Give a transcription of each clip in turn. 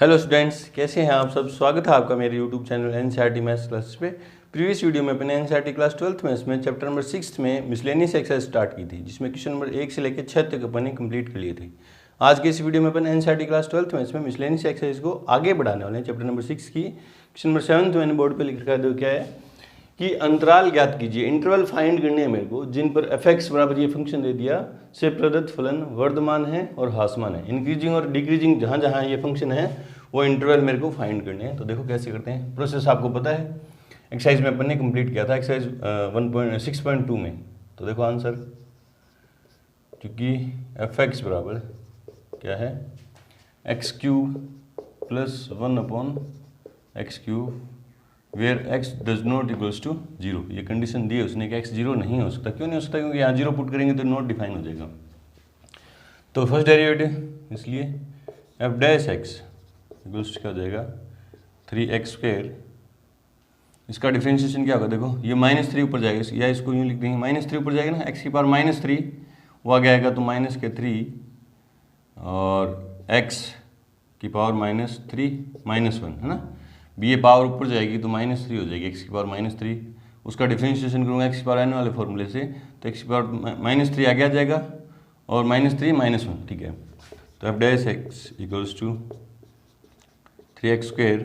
Hello students, कैसे हैं आप सब। स्वागत है आपका मेरे YouTube channel NCERT maths classes पे। प्रीवियस वीडियो में अपने एनसीईआरटी क्लास 12th मैथ्स में चैप्टर नंबर 6 में मिसलेनियस एक्सरसाइज स्टार्ट की थी, जिसमें क्वेश्चन नंबर 1 से लेकर 6 तक अपन ने कंप्लीट कर लिए थे। आज के इस वीडियो में अपन एनसीईआरटी क्लास 12th मैथ्स में मिसलेनियस एक्सरसाइज को आगे बढ़ाने वाले हैं। चैप्टर नंबर 6 की क्वेश्चन नंबर 7 मैंने बोर्ड पर लिख रखा है। क्या है कि अंतराल ज्ञात कीजिए, इंटरवल फाइंड करने हैं मेरे को, जिन पर f(x) बराबर ये फंक्शन दे दिया से प्रदत्त फलन वर्धमान है और ह्रासमान है। इंक्रीजिंग और डिक्रीजिंग जहाँ जहाँ ये फंक्शन है वो इंटरवल मेरे को फाइंड करने हैं। तो देखो कैसे करते हैं, प्रोसेस आपको पता है, एक्सरसाइज में अपन ने कंप्लीट किया था एक्सरसाइज 6.2 में। तो देखो आंसर, क्योंकि f(x) बराबर क्या है x³ plus 1/x³ where x does not equals to 0। ये कंडीशन दी है उसने कि x 0 नहीं हो सकता। क्यों नहीं हो सकता? क्योंकि यहाँ 0 पुट करेंगे तो नॉट डिफाइन हो जाएगा। तो फर्स्ट डेरिवेटिव, इसलिए f'(x) इक्वल्स क्या हो जाएगा 3x²। इसका डिफरेंशिएशन क्या होगा, देखो ये -3 ऊपर जाएगा, या इसको यूँ लिख देंगे -3 ऊपर जाएगा ना, x की पावर -3 वो आगे आएगा तो -3 और x की पावर -3 -1 है ना। ये पावर ऊपर जाएगी तो -3 हो जाएगी, x की पावर -3। उसका डिफरेंशिएशन करूँगा x की पावर n वाले फॉर्मूले से, तो x की पावर -3 आगे आ जाएगा और -3 -1, ठीक है। तो f'(x) equals to 3x²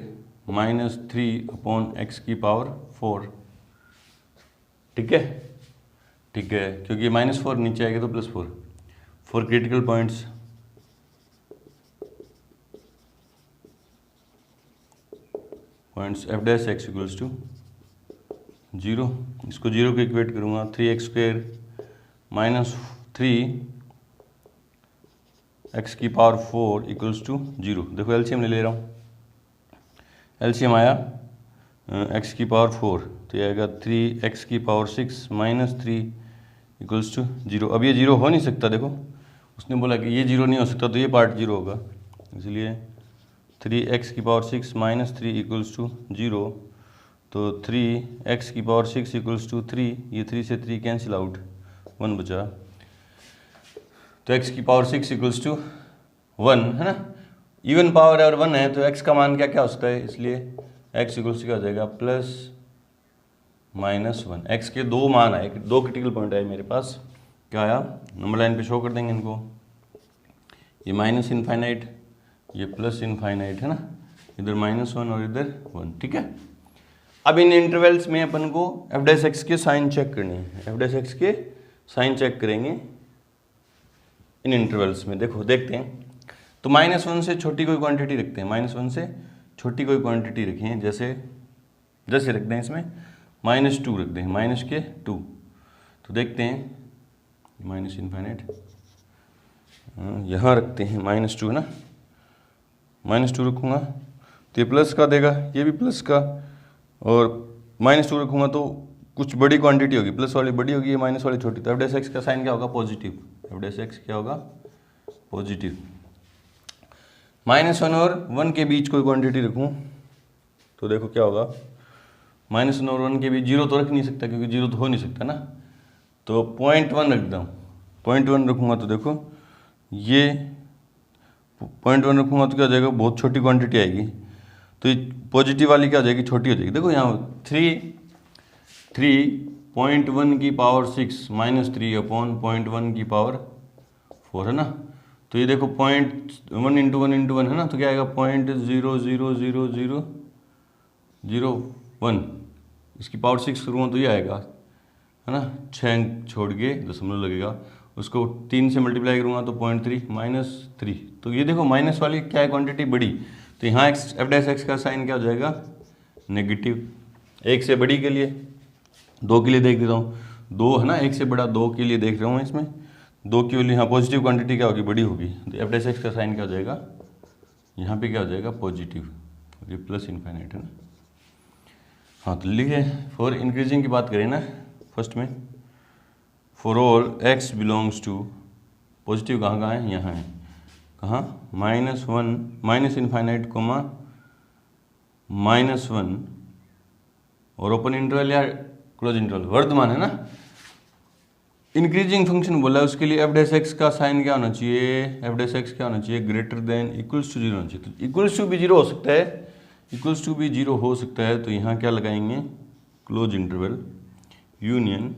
-3/x की पावर 4, ठीक है। ठीक है, क्योंकि -4 नीचे आएगा तो +4। For critical points f'(x) equals to 0। इसको 0 को इक्वेट करूँगा 3x² -3x की पावर 4 इक्वल्स टू 0। देखो एलसीएम ले रहा हूँ, एलसीएम आया x की पावर 4, तो ये आएगा 3x की पावर 6 -3 इक्वल्स टू 0। अब ये 0 हो नहीं सकता, देखो उसने बोला कि ये 0 नहीं हो सकता, तो ये पार्ट 0 होगा, इसलिए 3x की पावर 6 -3 इक्वल्स टू 0। तो 3x की पावर 6 इक्वल्स टू 3, ये 3 से 3 कैंसिल आउट, 1 बचा। तो x की पावर 6 इक्वल्स टू 1 है ना, इवन पावर है और 1 है, तो x का मान क्या क्या हो सकता है, इसलिए x इक्वल्स क्या हो जाएगा +-1। x के दो मान आए, दो क्रिटिकल पॉइंट आए मेरे पास। क्या आया, नंबर लाइन पे शो कर देंगे इनको, ये -∞, ये +∞ है ना, इधर -1 और इधर 1, ठीक है। अब इन इंटरवल्स में अपन को f'(x) के साइन चेक करने हैं। f'(x) के साइन चेक करेंगे इन इंटरवल्स में। देखो देखते हैं, तो -1 से छोटी कोई क्वांटिटी रखते हैं, -1 से छोटी कोई क्वांटिटी रखें, जैसे रखते हैं इसमें -2 रख दें, -2। तो देखते हैं -∞, यहाँ रखते हैं -2 है ना, -2 रखूँगा तो ये प्लस का देगा, ये भी प्लस का, और -2 रखूँगा तो कुछ बड़ी क्वांटिटी होगी, प्लस वाली बड़ी होगी, ये माइनस वाली छोटी। तो f'(x) का साइन क्या होगा, पॉजिटिव। f'(x) क्या होगा, पॉजिटिव। -1 और 1 के बीच कोई क्वांटिटी रखूँ तो देखो क्या होगा, -1 और 1 के बीच 0 तो रख नहीं सकता, क्योंकि 0 तो हो नहीं सकता ना, तो 0.1 रख दूँ। 0.1 रखूँगा तो देखो ये 0.1 रखूँगा तो क्या हो जाएगा, बहुत छोटी क्वांटिटी आएगी, तो ये पॉजिटिव वाली क्या हो जाएगी, छोटी हो जाएगी। देखो यहाँ 3.1 की पावर 6 -3/0.1 की पावर 4 है ना, तो ये देखो 0.1 × 1 × 1 है ना, तो क्या आएगा 0.000001, इसकी पावर 6 करूँगा तो ये आएगा है ना, 6 अंक छोड़ के दशमलव लगेगा, उसको 3 से मल्टीप्लाई करूँगा तो 0.3 -3। तो ये देखो माइनस वाली क्या है, क्वांटिटी बड़ी, तो यहाँ f'(x) का साइन क्या हो जाएगा, नेगेटिव। 1 से बड़ी के लिए, 2 के लिए देख देता हूँ, 2 है ना, 1 से बड़ा 2 के लिए देख रहा हूँ, इसमें 2 की वैल्यू, यहाँ पॉजिटिव क्वांटिटी क्या होगी, बड़ी होगी, तो f'(x) का साइन क्या हो जाएगा, यहाँ पे क्या हो जाएगा, पॉजिटिव, ये +∞ है ना। हाँ तो लिखे, फॉर इंक्रीजिंग की बात करें ना, फर्स्ट में for all x belongs to, positive कहाँ कहाँ है, यहाँ है, कहाँ, -1 -∞, -1 और ओपन इंटरवल या क्लोज इंटरवल, वर्धमान है ना, इंक्रीजिंग फंक्शन बोला है, उसके लिए एफ डैश एक्स का साइन क्या होना चाहिए, एफ डैश एक्स क्या होना चाहिए, greater than equals to zero होना चाहिए। तो इक्वल्स टू भी जीरो हो सकता है, इक्वल्स टू भी जीरो हो सकता है, तो यहाँ क्या लगाएंगे, क्लोज इंटरवल यूनियन,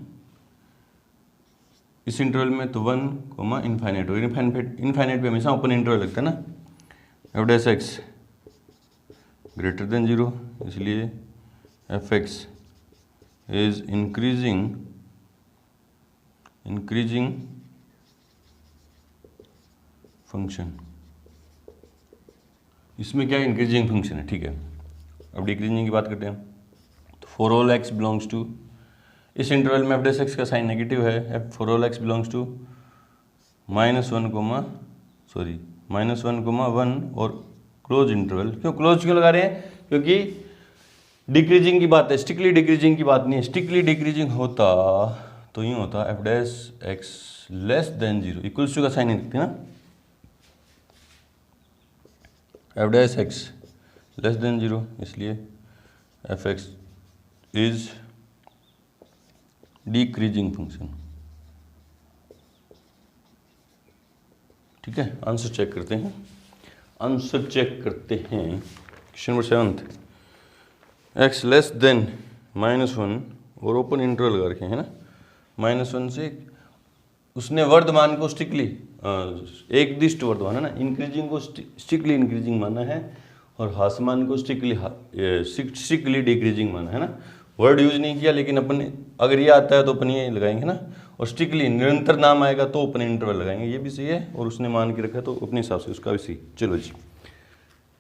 इस इंटरवल में तो 1 कोमा इनफाइनाइट हो, इनफाइनाइट पे हमेशा ओपन इंटरवल लगता है ना, f dash x greater than zero, इसलिए f x is increasing function. इसमें क्या इंक्रीजिंग फंक्शन है, ठीक है। अब डिक्रीजिंग की बात करते हैं। तो for all X belongs to, इस इंटरवल में एफ डैश एक्स का साइन नेगेटिव है, F for all X belongs to -1 comma 1 और क्लोज इंटरवल। क्यों क्लोज क्यों लगा रहे हैं, क्योंकि डिक्रीजिंग की बात है, स्ट्रिक्टली डिक्रीजिंग की बात नहीं है। स्ट्रिक्टली डिक्रीजिंग होता तो यूँ होता f dash x less than zero, equals to का साइन नहीं दिखती ना, f dash x less than zero, इसलिए f x is decreasing function. ठीक है, आंसर चेक करते हैं, question number 7, x less than -1 और ओपन इंटरवल लगा रखे हैं ना, -1 से उसने वर्धमान को स्ट्रिक्टली एक दिष्ट वर्धमान है ना, इंक्रीजिंग को स्ट्रिक्टली इंक्रीजिंग माना है और हासमान को स्ट्रिक्टली डिक्रीजिंग माना है ना। वर्ड यूज नहीं किया, लेकिन अपन अगर ये आता है तो अपन ये लगाएंगे ना, और स्ट्रिक्टली निरंतर नाम आएगा तो अपन इंटरवल लगाएंगे, ये भी सही है, और उसने मान के रखा तो अपने हिसाब से उसका भी सही। चलो जी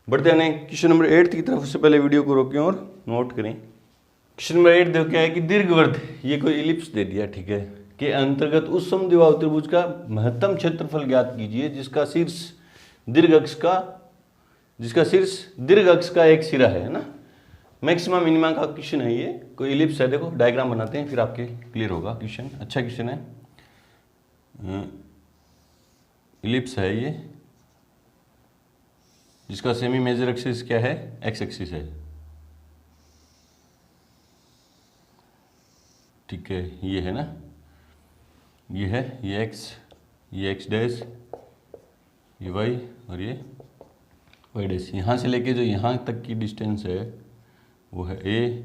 बढ़ते हैं क्वेश्चन नंबर 8 की तरफ। उससे पहले वीडियो को रोकें और नोट करें। क्वेश्चन नंबर 8 देखो क्या है कि दीर्घवृत्त, ये कोई इलिप्स दे दिया, ठीक है, के अंतर्गत उस समद्विबाहु त्रिभुज का महत्तम क्षेत्रफल ज्ञात कीजिए जिसका शीर्ष दीर्घ अक्ष का एक सिरा है ना। मैक्सिमम मिनिमा का क्वेश्चन है ये, कोई इलिप्स है, देखो डायग्राम बनाते हैं फिर आपके क्लियर होगा क्वेश्चन। अच्छा क्वेश्चन है, इलिप्स है ये, जिसका सेमी मेजर एक्सिस क्या है, एक्स एक्सिस है, ठीक है, ये है ना, ये है, ये एक्स डैश, ये वाई और ये वाई डैश। यहाँ से लेके जो यहाँ तक की डिस्टेंस है वो है ए,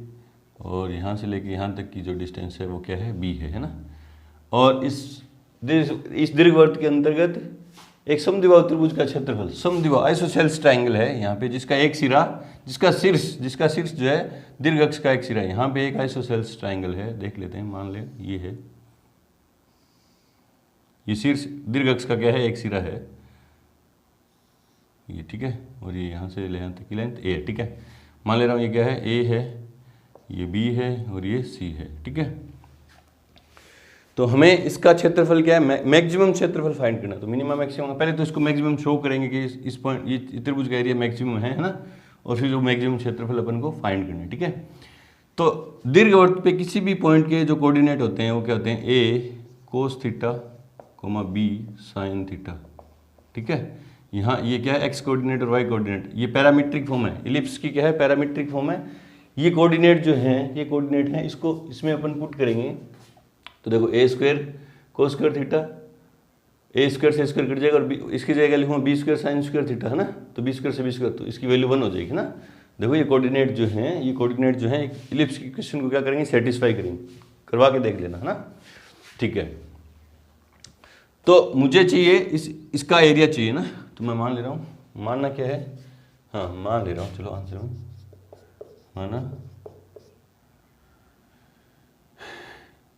और यहाँ से लेके यहाँ तक की जो डिस्टेंस है वो क्या है, बी है ना। और इस दीर्घवृत्त के अंतर्गत एक समद्विबाहु त्रिभुज का क्षेत्रफल, समद्विबाहु आइसोसेल्स ट्रायंगल है यहाँ पे, जिसका एक सिरा, जिसका शीर्ष जो है दीर्घ अक्ष का एक सिरा, यहाँ पे एक आइसोसेल्स ट्रायंगल है, देख लेते हैं, मान ले ये है, ये शीर्ष दीर्घ अक्ष का क्या है, एक सिरा है ये, ठीक है, और ये यहाँ से यहाँ तक की लेंथ ए है, ठीक है। मान ले रहा हूँ ये क्या है, ए है, ये बी है और ये सी है, ठीक है। तो हमें इसका क्षेत्रफल क्या है, मैक्सिमम क्षेत्रफल फाइंड करना। तो मिनिमम मैक्सिमम, पहले तो इसको मैक्सिमम शो करेंगे कि इस पॉइंट, ये त्रिभुज का एरिया मैक्सिमम है ना, और फिर जो मैक्सिमम क्षेत्रफल अपन को फाइंड करना है, ठीक है। तो दीर्घवृत्त पे किसी भी पॉइंट के जो कोऑर्डिनेट होते हैं वो क्या होते हैं, a cos theta comma b sine theta, ठीक है। यहाँ ये क्या है, एक्स कोऑर्डिनेट और वाई कोऑर्डिनेट, ये पैरामीट्रिक फॉर्म है, इलिप्स की क्या है, पैरामीट्रिक फॉर्म है। ये कोऑर्डिनेट जो हैं, ये कोऑर्डिनेट हैं, इसको इसमें अपन पुट करेंगे तो देखो A square cos square theta, A square से स्क्वायर कट जाएगा, और इसकी जगह लिखूँगा B square sine square theta है ना, तो बी स्क्वायर से बी स्क्वायर, तो इसकी वैल्यू 1 हो जाएगी ना। देखो ये कोऑर्डिनेट जो हैं, ये कोऑर्डिनेट जो हैं इलिप्स की क्वेश्चन को क्या करेंगे, सेटिस्फाई करेंगे, करवा के देख लेना है ना, ठीक है। तो मुझे चाहिए इसका एरिया चाहिए ना, तो मैं मान ले रहा हूँ, मानना क्या है, हाँ मान ले रहा हूँ, चलो आंसर में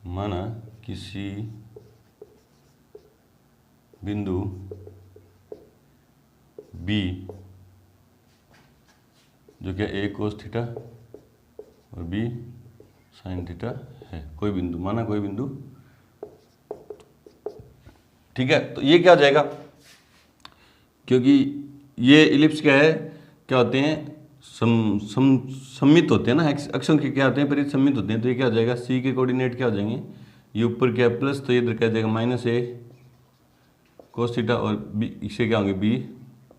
माना किसी बिंदु बी जो क्या ए कोस थीटा और बी साइन थीटा है, कोई बिंदु, माना कोई बिंदु, ठीक है। तो ये क्या हो जाएगा, क्योंकि ये इलिप्स क्या है, क्या होते हैं, सममित होते हैं ना, अक्षों के क्या होते हैं, परित सममित होते हैं। तो ये क्या हो जाएगा, सी के कोऑर्डिनेट क्या हो जाएंगे, ये ऊपर क्या प्लस, तो ये इधर क्या हो जाएगा माइनस ए कोस थीटा, और बी इससे क्या होंगे बी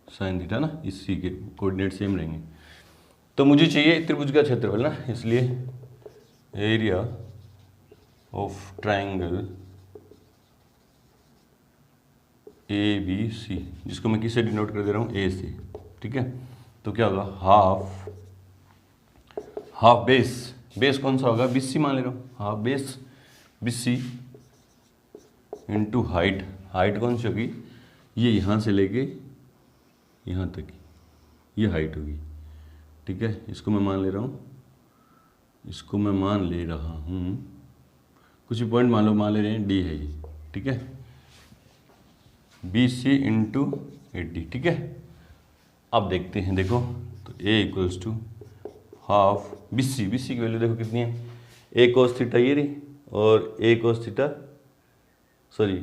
साइन थीटा ना, इस सी के कोऑर्डिनेट सेम रहेंगे। तो मुझे चाहिए त्रिभुज का क्षेत्रफल ना, इसलिए area of triangle A B C, जिसको मैं किससे डिनोट कर दे रहा हूँ, ए से, ठीक है। तो क्या होगा, हाफ बेस कौन सा होगा, BC मान ले रहा हूँ, half base BC into height कौन सी होगी, ये यहाँ से लेके यहाँ तक ये हाइट होगी, ठीक है। इसको मैं मान ले रहा हूँ, कुछ भी पॉइंट मान ले रहे हैं, D है ये, ठीक है, BC इंटू 80, ठीक है। अब देखते हैं, देखो तो A equals to half BC की वैल्यू देखो कितनी है, A cos थीटा ये रही, और A cos theta sorry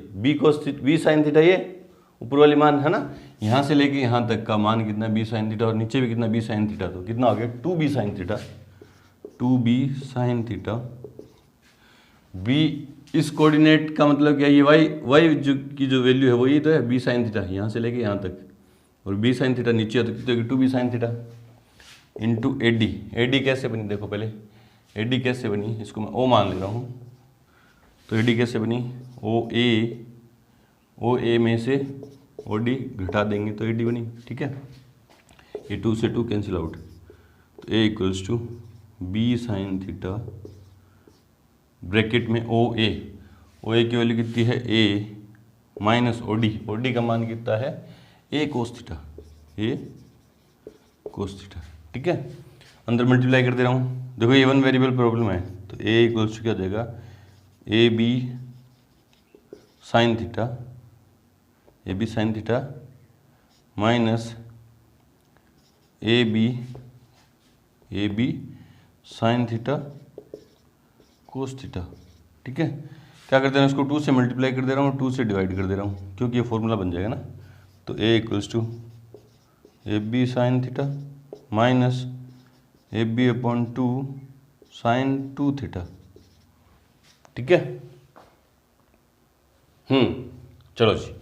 B sine theta ये ऊपर वाली मान है ना, यहाँ से लेके यहाँ तक का मान कितना, B साइन थीटा, और नीचे भी कितना, B साइन थीटा, तो कितना हो गया 2B साइन थीटा। B इस कोऑर्डिनेट का मतलब क्या, ये y की जो वैल्यू है वो ये तो है, B साइन थीटा यहाँ से लेके यहाँ तक, और B साइन थीटा नीचे हो तो कितनी होगी 2B sine theta into AD कैसे बनी, देखो पहले AD कैसे बनी, इसको मैं O मान ले रहा हूँ, तो AD कैसे बनी, OA में से OD घटा देंगे तो AD बनी, ठीक है। ये 2 से 2 कैंसिल आउट, तो A equals to B sine theta bracket में OA की वैल्यू कितनी है, A माइनस OD का मान कितना है, A कोस थीटा, ठीक है। अंदर मल्टीप्लाई कर दे रहा हूँ, देखो ये 1 वेरिएबल प्रॉब्लम है, तो A इक्वल्स टू क्या हो जाएगा, AB sine theta minus AB sine theta cos theta, ठीक है। क्या करते हैं, इसको 2 से मल्टीप्लाई कर दे रहा हूँ, 2 से डिवाइड कर दे रहा हूँ, क्योंकि ये फॉर्मूला बन जाएगा ना, तो A equals to AB sine theta minus AB upon 2 sine 2 theta, ठीक है। चलो जी,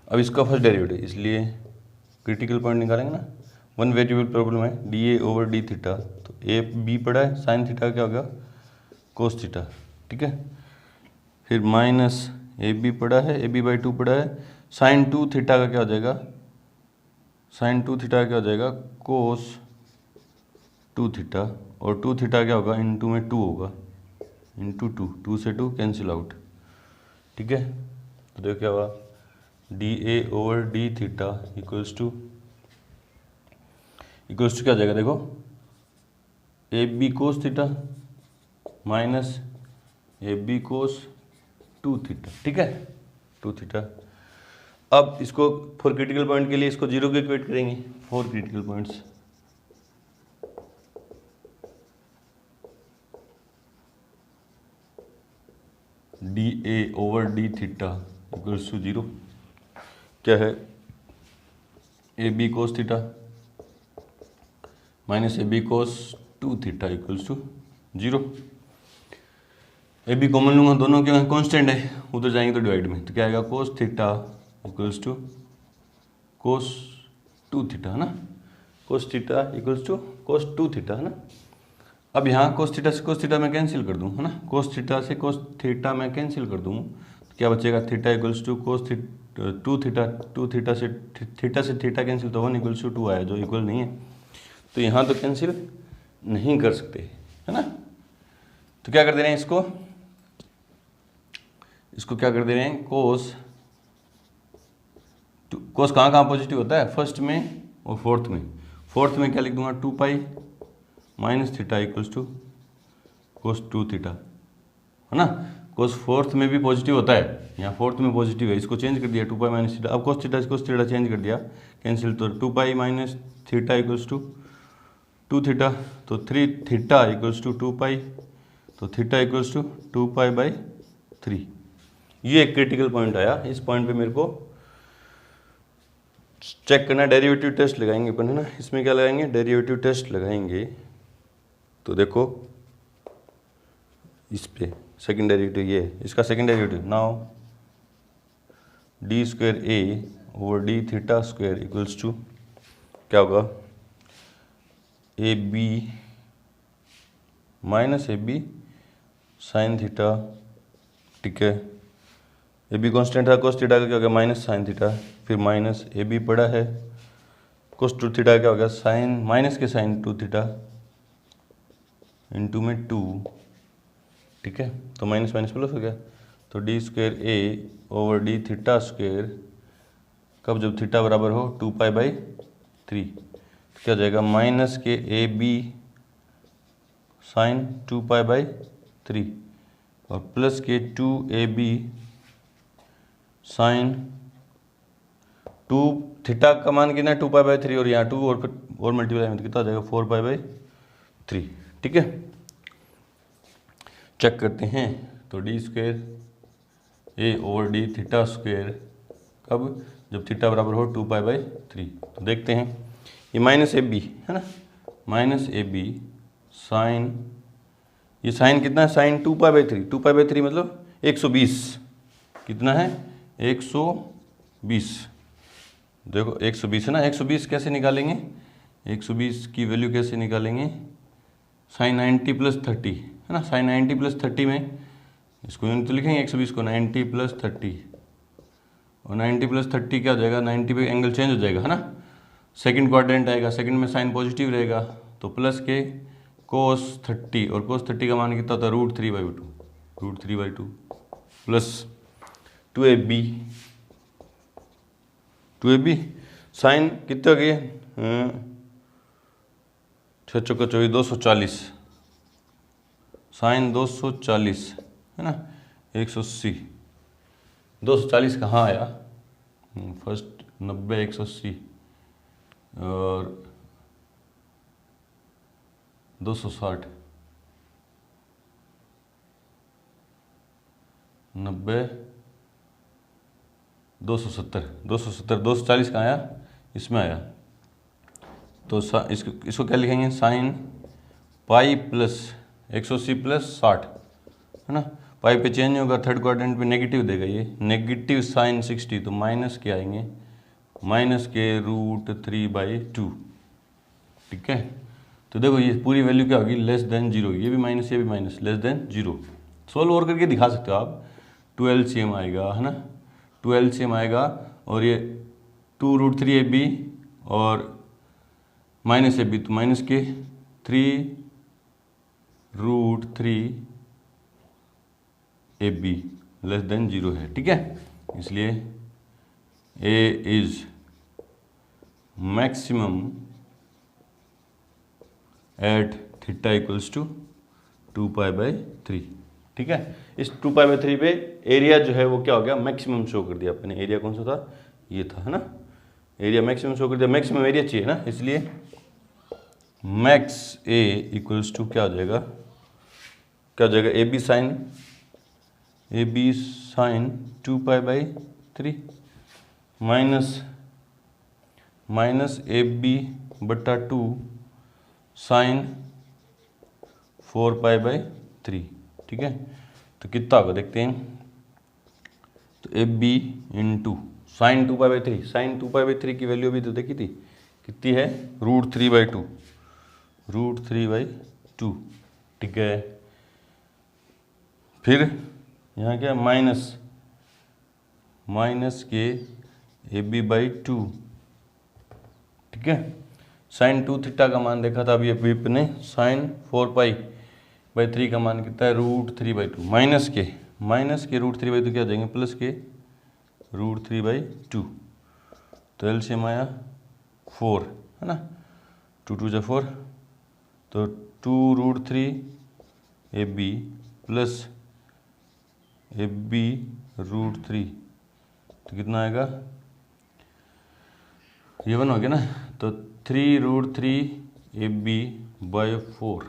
अब इसका फर्स्ट डेरिवेटिव, इसलिए क्रिटिकल पॉइंट निकालेंगे ना, 1 वेरिएबल प्रॉब्लम है, DA ओवर D थीटा, तो AB पड़ा है, साइन थीटा क्या होगा कोस थीटा, ठीक है। फिर माइनस AB पड़ा है, AB बाई 2 पड़ा है, साइन 2 थीटा का क्या हो जाएगा, कोस 2 थीटा, और 2 थीटा क्या होगा, इंटू में 2 होगा, इंटू 2 से 2 कैंसिल आउट, ठीक है। तो देखो क्या हुआ, DA over D theta equals to क्या हो जाएगा, देखो AB cos theta minus AB cos 2 theta, ठीक है, 2 थीटा। अब इसको फॉर क्रिटिकल पॉइंट के लिए इसको 0 के इक्वेट करेंगे, for critical points, DA over D theta equals to 0, क्या है, AB cos theta minus AB cos 2 theta equals to 0। AB common लूँगा, दोनों क्या कांस्टेंट है, उधर जाएंगे तो डिवाइड में, तो क्या आएगा, cos theta equals to cos 2 theta, है ना, cos theta equals to cos 2 theta, है ना। अब यहाँ कोस थीटा से कोस थीटा मैं कैंसिल कर दूँ, है ना, कोस थीटा से कोस थीटा मैं कैंसिल कर दूँ, तो क्या बचेगा, theta equals to cos 2 theta से थीटा कैंसिल, तो 1 इक्वल्स टू 2 आया, जो इक्वल नहीं है, तो यहाँ तो कैंसिल नहीं कर सकते, है ना। तो क्या कर दे रहे हैं, इसको क्या कर दे रहे हैं, कोस कहाँ पॉजिटिव होता है, फर्स्ट में और फोर्थ में क्या लिख दूंगा, 2 pi minus theta equals to cos 2 theta, है ना। कोस फोर्थ में भी पॉजिटिव होता है, यहाँ फोर्थ में पॉजिटिव है, इसको चेंज कर दिया 2 पाई माइनस थीटा, अब कोस थीटा से कोस थीटा चेंज कर दिया कैंसिल, तो 2 pi minus theta equals to 2 theta, तो 3 थीटा इक्वल्स टू 2 पाई, तो theta equals to 2 pi by 3। ये एक क्रिटिकल पॉइंट आया, इस पॉइंट पे मेरे को चेक करना, डेरिवेटिव टेस्ट लगाएंगे अपन, है ना। इसमें क्या लगाएंगे, डेरिवेटिव टेस्ट लगाएंगे, तो देखो इस पे सेकेंड डेरिवेटिव ये है, इसका second derivative, now D² A over D theta square equals to क्या होगा, AB minus AB sine theta, ठीक है, ए बी कॉन्स्टेंट था, कोस थीटा का क्या हो गया माइनस साइन थीटा, फिर माइनस ए बी पड़ा है, कोस टू थीटा क्या हो गया साइन माइनस के साइन टू थीटा इंटू में 2, ठीक है, तो माइनस माइनस प्लस हो गया, तो डी स्क्वेयर ए ओवर डी थीटा स्क्वेयर, कब जब थीटा बराबर हो 2π/3, तो क्या हो जाएगा माइनस के ए बी साइन 2π/3 और प्लस के 2ab साइन 2 थीटा का मान कितना है 2π/3 और यहाँ 2 और मल्टीप्लाई में कितना हो जाएगा 4π/3, ठीक है। चेक करते हैं, तो डी स्क्वेयर ए ओवर डी थीटा स्क्वेयर कब जब थीटा बराबर हो 2π/3, तो देखते हैं ये माइनस ए बी है ना, माइनस ए बी साइन, ये साइन कितना है साइन 2π/3, 2π/3 मतलब 120, कितना है 120, देखो 120 है ना, 120 कैसे निकालेंगे, 120 की वैल्यू कैसे निकालेंगे, साइन 90 + 30 है ना, साइन 90 + 30 में इसको यूँ तो लिखेंगे 120 को 90 + 30 और 90 + 30 क्या हो जाएगा 90 पे एंगल चेंज हो जाएगा है ना, सेकंड क्वाड्रेंट आएगा, सेकंड में साइन पॉजिटिव रहेगा, तो प्लस के कोस 30 और कोस 30 का मान कितना होता है √3/2 प्लस 2ab साइन कितने हो गए 6 चौका 24 240 साइन 240 है ना 180, 240 कहाँ आया फर्स्ट 90 180 और 260 90 270 240 कहाँ आया इसमें आया, तो इसको क्या लिखेंगे साइन पाई प्लस 180 + 60 है ना, पाई पे चेंज होगा, थर्ड क्वाड्रेंट पे नेगेटिव देगा, ये नेगेटिव साइन 60, तो माइनस के आएंगे माइनस के √3/2, ठीक है। तो देखो ये पूरी वैल्यू क्या होगी <0, ये भी माइनस ये भी माइनस <0। सोल्व और करके दिखा सकते हो आप, 2 LCM आएगा है ना, 2 LCM आएगा और ये 2√3ab और माइनस ab, तो माइनस के 3√3ab <0 है, ठीक है। इसलिए a is maximum at theta = 2π/3, ठीक है। इस 2π/3 पे एरिया जो है वो क्या हो गया मैक्सिमम शो कर दिया अपने, एरिया कौन सा था ये था है ना, एरिया मैक्सिमम शो कर दिया, मैक्सिमम एरिया चाहिए ना, इसलिए मैक्स ए = क्या हो जाएगा a b sine 2π/3 minus a b बटा 2 साइन 4π/3, ठीक है। तो कितना होगा देखते हैं, तो a b into sine 2π/3, sine 2π/3 की वैल्यू भी तो देखी थी कितनी है √3/2, ठीक है। फिर यहाँ क्या माइनस के ab/2, ठीक है। साइन 2 थीटा का मान देखा था अभी अपने, साइन 4π/3 का मान कितना है √3/2 माइनस के √3/2 क्या हो जाएंगे प्लस के √3/2, तो एलसीएम आया 4 है ना, 2 2 4, तो 2√3ab प्लस ab√3, तो कितना आएगा ये 1 हो गया ना, तो 3√3ab/4,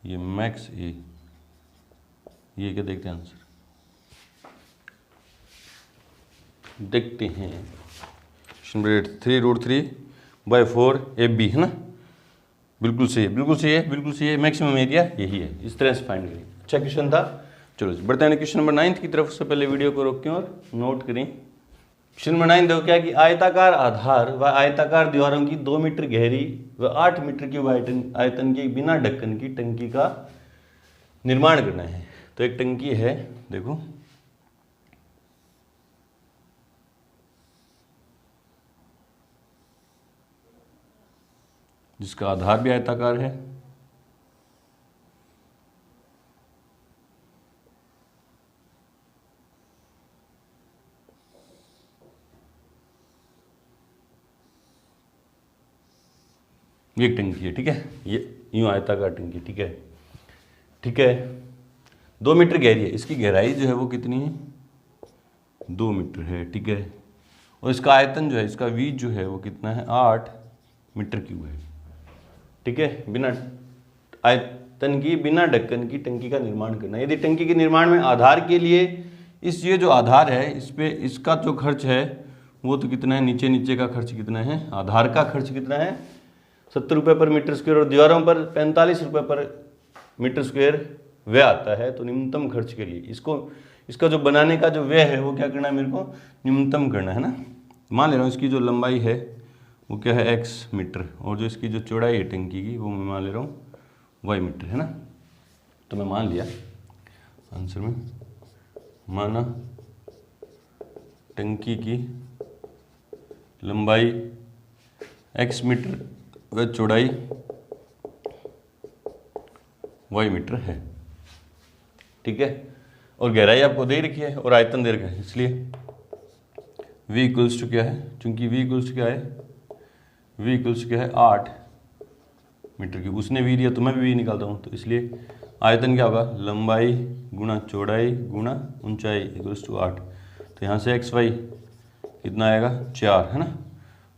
ये मैक्स ए, ये क्या देखते हैं आंसर, देखते हैं क्वेश्चन नंबर 8, 3√3/4 ab है ना, बिल्कुल सही है, मैक्सिमम एरिया यही है, इस तरह से फाइंड करें। अच्छा क्वेश्चन था, चलो बढ़ते हैं क्वेश्चन नंबर 9 की तरफ। से पहले वीडियो को रोकें और नोट करें। क्वेश्चन नंबर 9 देखो क्या कि आयताकार आधार व आयताकार दीवारों की 2 मीटर गहरी व 8 मीटर की आयतन की बिना ढक्कन की टंकी का निर्माण करना है। तो एक टंकी है, देखो जिसका आधार भी आयताकार है। ये एक टंकी है, ठीक है, ये यूँ आयताकार टंकी, ठीक है, ठीक है। 2 मीटर गहरी है, इसकी गहराई जो है वो कितनी है, 2 मीटर है, ठीक है। और इसका आयतन जो है, इसका V जो है वो कितना है, 8 मीटर क्यूब है, ठीक है। बिना आयतन की, बिना ढक्कन की टंकी का निर्माण करना। यदि टंकी के निर्माण में आधार के लिए ये जो आधार है, इस पे इसका जो खर्च है वो तो कितना है, नीचे का खर्च कितना है, आधार का खर्च कितना है, 70 रुपये पर मीटर स्क्वायर, और दीवारों पर 45 रुपये पर मीटर स्क्वायर व्यय आता है। तो न्यूनतम खर्च के लिए इसका जो बनाने का जो व्यय है वो क्या करना है, मेरे को न्यूनतम करना है ना। मान ले रहा हूँ इसकी जो लंबाई है वो क्या है, x मीटर, और जो इसकी जो चौड़ाई है टंकी की वो मैं मान ले रहा हूँ y मीटर, है ना। तो मैं मान लिया आंसर में, माना टंकी की लंबाई x मीटर व चौड़ाई y मीटर है, ठीक है। और गहराई आपको दे रखी है और आयतन दे रखा है, इसलिए v इक्वल्स टू क्या है, चूंकि v इक्वल्स क्या है, v इक्वल्स क्या है 8 मीटर क्यूब। उसने v दिया तो मैं भी v निकालता हूँ, तो इसलिए आयतन क्या होगा, लंबाई गुणा चौड़ाई गुणा ऊंचाई इक्वल्स टू 8। तो यहाँ से एक्स वाई कितना आएगा, 4, है ना,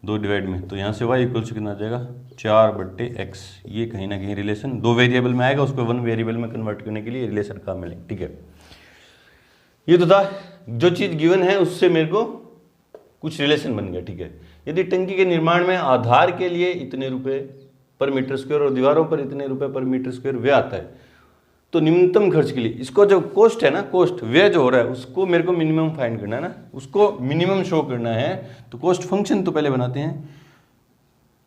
2 डिवाइड में। तो यहाँ से y इक्वल्स टू कितना आ जाएगा, 4/x। ये कहीं ना कहीं रिलेशन 2 वेरिएबल में आएगा, उसको 1 वेरिएबल में कन्वर्ट करने के लिए रिलेशन काम मिलेगा, ठीक है। ये तो था, जो चीज़ गिवन है उससे मेरे को कुछ रिलेशन बन गया, ठीक है। यदि टंकी के निर्माण में आधार के लिए इतने रुपए पर मीटर स्क्वायर और दीवारों पर इतने रुपए पर मीटर स्क्वायर व्यय आता है, तो न्यूनतम खर्च के लिए इसको जो कॉस्ट है ना, कॉस्ट व्यय जो हो रहा है उसको मेरे को मिनिमम फाइंड करना है ना, उसको मिनिमम शो करना है। तो कॉस्ट फंक्शन तो पहले बनाते हैं,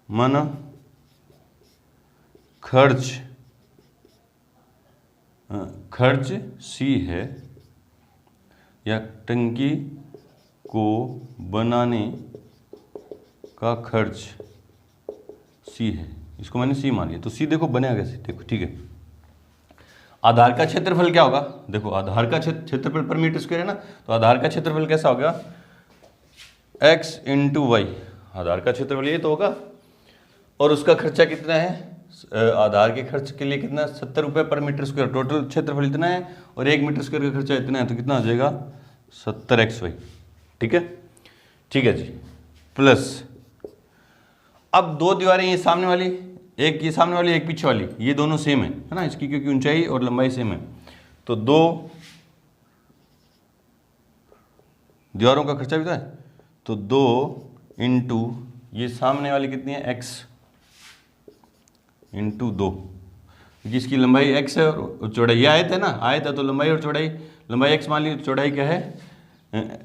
माना खर्च C है, या टंकी को बनाने का खर्च C है, इसको मैंने C मान लिया। तो C देखो बनेगा कैसे, देखो, ठीक है। आधार का क्षेत्रफल क्या होगा, देखो आधार का क्षेत्रफल पर मीटर स्क्वायर है ना, तो आधार का क्षेत्रफल कैसा होगा, x इंटू वाई, आधार का क्षेत्रफल ये तो होगा। और उसका खर्चा कितना है, आधार के खर्च के लिए कितना, 70 रुपये पर मीटर स्क्वायर, टोटल क्षेत्रफल इतना है और 1 मीटर स्क्वायर का खर्चा इतना है, तो कितना आ जाएगा 70xy, ठीक है, ठीक है जी। प्लस अब 2 दीवारें ये सामने वाली, एक ये सामने वाली एक पीछे वाली, ये दोनों सेम है ना, इसकी क्योंकि ऊंचाई और लंबाई सेम है। तो 2 दीवारों का खर्चा भी तो है, तो 2 इंटू ये सामने वाली कितनी है, x इंटू 2, क्योंकि इसकी लंबाई x है और चौड़ाई, ये आयत है ना, आयत है तो लंबाई और चौड़ाई, लंबाई x मान ली, चौड़ाई क्या है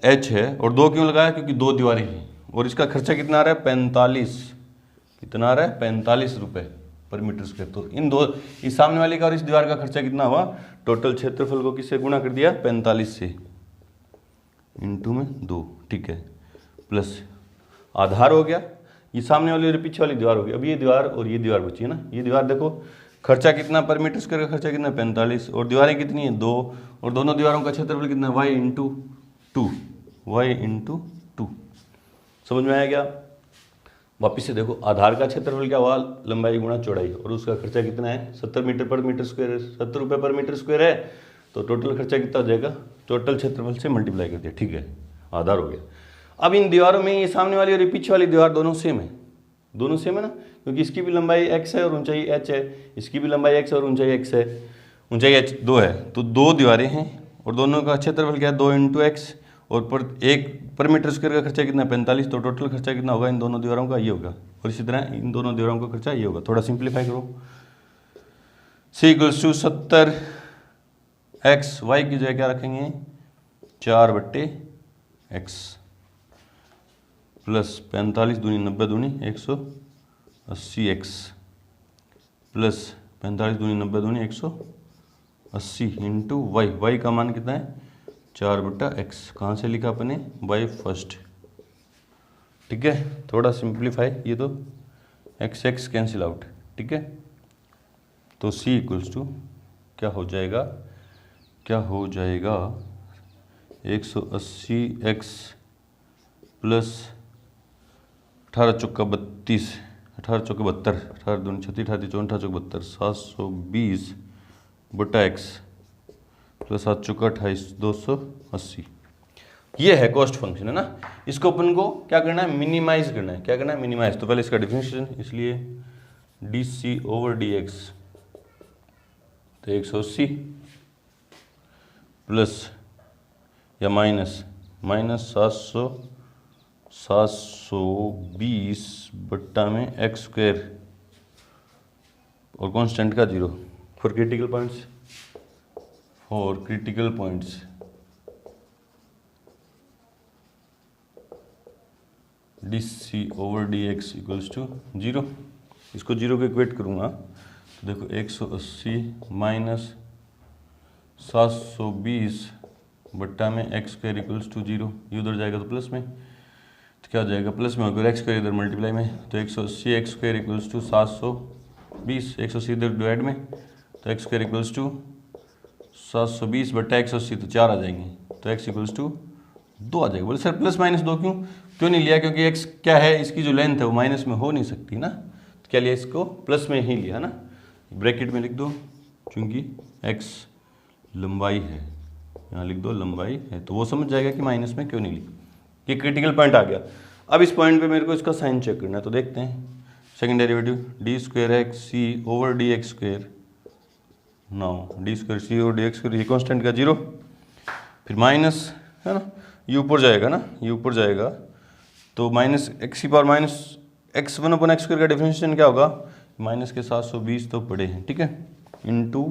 h है, और 2 क्यों लगाया, क्योंकि 2 दीवारें हैं। और इसका खर्चा कितना आ रहा है, 45, कितना आ रहा है, 45 रुपये पर मीटर स्क्वायर। तो इन दो, इस सामने वाली का और इस दीवार का खर्चा कितना हुआ, टोटल क्षेत्रफल को किससे गुणा कर दिया, 45 से, इंटू में 2, ठीक है, प्लस आधार हो गया, ये सामने वाली और पीछे वाली दीवार हो गई। अब ये दीवार और ये दीवार बची है ना, ये दीवार देखो खर्चा कितना पर मीटर स्क्वायर का खर्चा कितना, 45, और दीवारें कितनी है 2, और दोनों दीवारों का क्षेत्रफल कितना है, y इंटू 2। समझ में आया क्या? वापिस से देखो, आधार का क्षेत्रफल क्या हुआ, लंबाई गुणा चौड़ाई, और उसका खर्चा कितना है 70 मीटर पर मीटर स्क्वायर है, 70 रुपये पर मीटर स्क्वायर है, तो टोटल खर्चा कितना हो जाएगा, टोटल क्षेत्रफल से मल्टीप्लाई कर दिया, ठीक है, आधार हो गया। अब इन दीवारों में ये सामने वाली और ये पीछे वाली दीवार दोनों सेम है, दोनों सेम है ना, क्योंकि इसकी भी लंबाई x है और ऊंचाई h है, इसकी भी लंबाई x और ऊंचाई x है, ऊंचाई h 2 है, तो 2 दीवारें हैं और दोनों का क्षेत्रफल क्या है 2 इंटू एक्स, और पर मीटर स्क्वायर का खर्चा कितना है 45, तो टोटल खर्चा कितना होगा इन दोनों दीवारों का, ये होगा, और इसी तरह इन दोनों दीवारों का खर्चा ये होगा। थोड़ा सिंप्लीफाई करो, c equals to 70x, y की जगह क्या रखेंगे 4/x, प्लस 45 दूनी 90 दूनी 180x, प्लस 45 दूनी 90 दूनी 180 इंटू वाई, वाई का मान कितना है 4/x, कहाँ से लिखा अपने, बाई फर्स्ट, ठीक है। थोड़ा सिंप्लीफाई, ये तो एक्स एक्स कैंसिल आउट, ठीक है। तो c इक्वल्स टू क्या हो जाएगा, 180x प्लस 18 चौका 32, 18 चौके 72, 18 दूनी 36, 18 चौन 18 चौके 72, 720 बटा x प्लस 7 चौका 28, 280। ये है कॉस्ट फंक्शन, है ना। इसको अपन को क्या करना है, मिनिमाइज करना है। क्या करना है, मिनिमाइज। तो पहले इसका डिफरेंशिएशन, इसलिए dc ओवर dx, तो 180 प्लस या माइनस 720 बट्टा में एक्स स्क्वायर और कांस्टेंट का 0 for critical points, dc over dx equals to 0। इसको 0 को इक्वेट करूँगा तो देखो 180 माइनस 720 बट्टा में एक्स स्क्वायर इक्वल्स टू 0, ये उधर जाएगा तो प्लस में, तो क्या हो जाएगा, प्लस में होगा, एक्स स्क्वायर इधर मल्टीप्लाई में, तो 180 एक्स स्क्वायर इक्वल्स टू 720, 180 इधर डिवाइड में, तो एक्स स्क्वायर इक्वल्स टू 720 बट्टा 180, तो 4 आ जाएंगे, तो एक्स इक्वल्स टू 2 आ जाएगा। बोले सर प्लस माइनस 2 क्यों नहीं लिया, क्योंकि एक्स क्या है, इसकी जो लेंथ है वो माइनस में हो नहीं सकती ना, तो क्या लिया, इसको प्लस में ही लिया ना, ब्रैकेट में लिख दो, क्योंकि एक्स लंबाई है, यहाँ लिख दो लंबाई है, तो वो समझ जाएगा कि माइनस में क्यों नहीं ली। ये क्रिटिकल पॉइंट आ गया। अब इस पॉइंट पे मेरे को इसका साइन चेक करना है, तो देखते हैं। Second derivative d square x c over D x square, now D square c over D x square, ये कॉन्स्टेंट का 0, फिर माइनस, है ना, ये ऊपर जाएगा ना, ये ऊपर जाएगा, तो माइनस एक्स की power minus x 1 upon x square का डिफरेंशिएशन क्या होगा, माइनस के 720 तो पड़े हैं, ठीक है, इनटू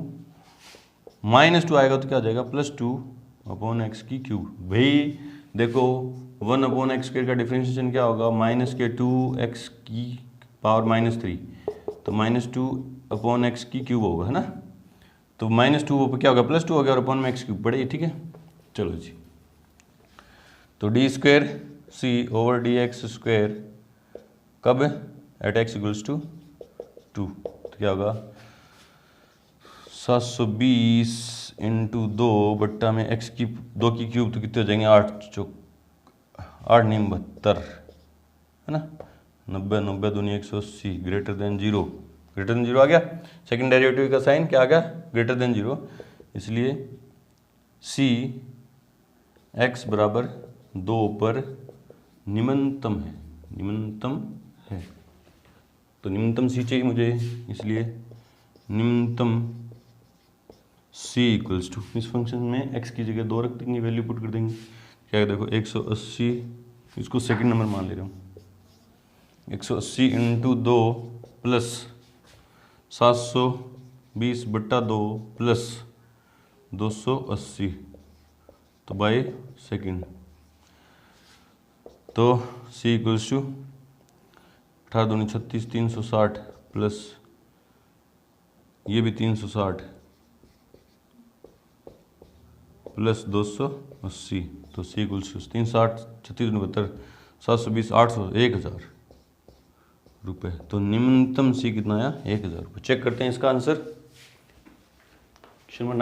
-2 आएगा तो क्या आ जाएगा, +2 अपॉन एक्स की क्यूब। भाई देखो 1 अपॉन एक्स स्क्वायर का डिफरेंशिएशन क्या होगा, माइनस के 2x की पावर -3, तो -2 अपॉन एक्स की क्यूब होगा, है ना, तो -2 क्या होगा, +2 हो गया और अपॉन में एक्स क्यूब पड़े, ठीक है। चलो जी, तो D square c over D x square कब एट एक्स इक्वल्स टू 2, तो क्या होगा 720 इंटू 2 बट्टा में एक्स की 2 की क्यूब, तो कितने हो जाएंगे, 8 नहीं 72, है ना, 90 90 दूनी 180 ग्रेटर देन 0 आ गया। सेकंड डेरिवेटिव का साइन क्या आ गया, ग्रेटर देन 0, इसलिए सी एक्स बराबर 2 पर निम्नतम है, तो निम्नतम सी चाहिए मुझे, इसलिए निम्नतम c इक्वल्स टू, इस फंक्शन में x की जगह 2 रख देंगे, वैल्यू पुट कर देंगे, क्या देखो 180, इसको सेकंड नंबर मान ले रहा हूँ, 180 इंटू 2 प्लस 720 बट्टा 2 प्लस 280, तो बाय सेकंड, तो c इक्वल्स टू 18 दूनी 36, 360 प्लस ये भी 360 प्लस 280, तो सी इक्वल्स 360 36 72 720 800 1000 रुपये, तो निम्नतम सी कितना आया, 1000 रुपये। चेक करते हैं इसका answer, question number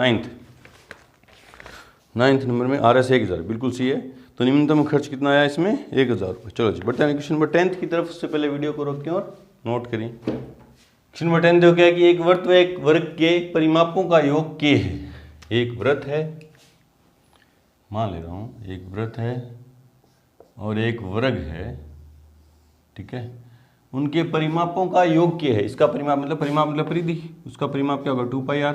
9th number में RS 1000 बिल्कुल सी है, तो निम्नतम खर्च कितना आया इसमें, 1000 रुपये। चलो जी बढ़ते हैं क्वेश्चन नंबर 10th की तरफ। उससे पहले वीडियो को रोकें और नोट करें। क्वेश्चन नंबर 10 देखो क्या है कि एक वृत्त व एक वर्ग के परिमापों का योग K है। एक वृत्त है, मान ले रहा हूँ, एक वृत्त है और एक वर्ग है, ठीक है, उनके परिमापों का योग K है। इसका परिमाप मतलब परिधि, उसका परिमाप क्या होगा 2πr,